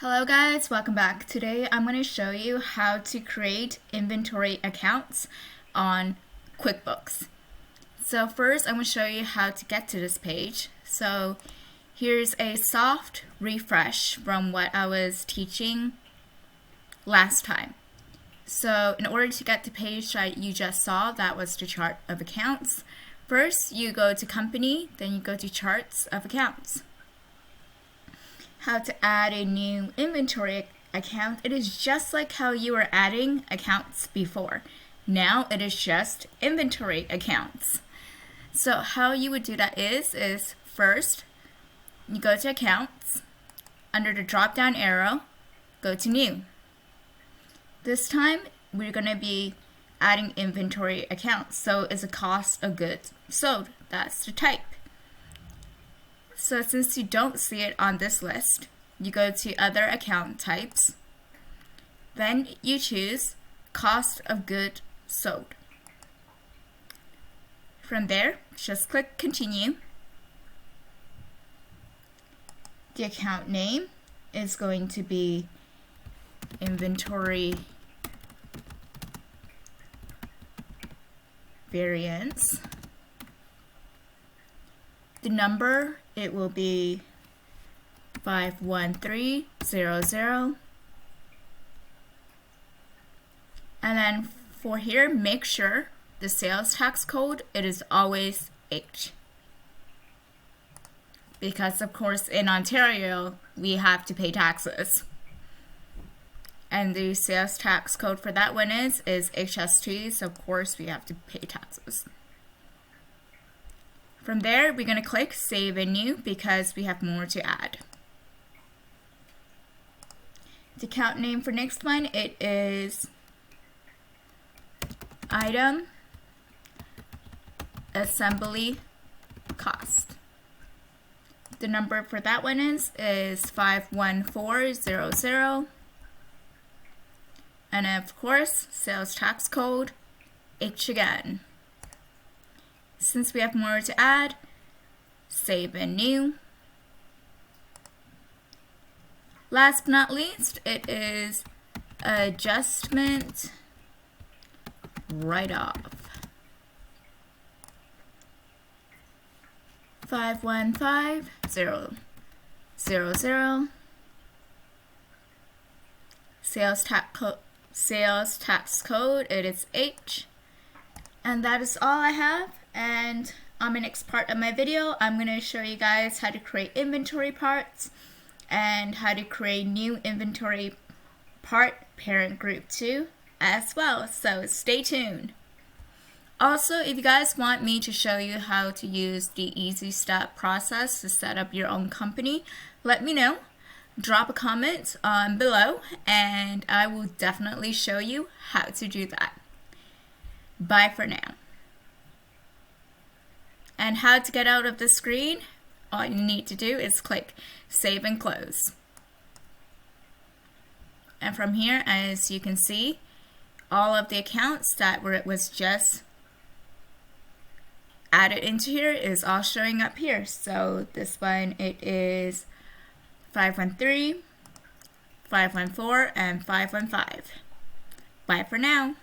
Hello guys, welcome back. Today I'm going to show you how to create inventory accounts on QuickBooks. So first I'm going to show you how to get to this page. So here's a soft refresh from what I was teaching last time. So in order to get the page that you just saw, that was the chart of accounts. First you go to company, then you go to charts of accounts. How to add a new inventory account. It is just like how you were adding accounts before. Now it is just inventory accounts. So how you would do that is first you go to accounts, under the drop down arrow go to new. This time we're going to be adding inventory accounts, so it's a cost of goods sold. That's the type. So since you don't see it on this list, you go to other account types, then you choose cost of goods sold. From there, just click continue. The account name is going to be inventory variance. The number, it will be 51300. And then for here, make sure the sales tax code, it is always H. Because of course in Ontario, we have to pay taxes. And the sales tax code for that one is HST, so of course we have to pay taxes. From there, we're going to click Save and New because we have more to add. The account name for next one, it is Item Assembly Cost. The number for that one is 51400. And of course, sales tax code, H again. Since we have more to add, save and new. Last but not least, it is adjustment write-off. 51500. Sales tax code, it is H. And that is all I have. And on the next part of my video, I'm going to show you guys how to create inventory parts and how to create new inventory part parent group 2 as well. So stay tuned. Also, if you guys want me to show you how to use the easy step process to set up your own company, let me know. Drop a comment below and I will definitely show you how to do that. Bye for now. And how to get out of the screen, all you need to do is click Save and Close. And from here, as you can see, all of the accounts that was just added into here is all showing up here. So this one, it is 513, 514, and 515. Bye for now.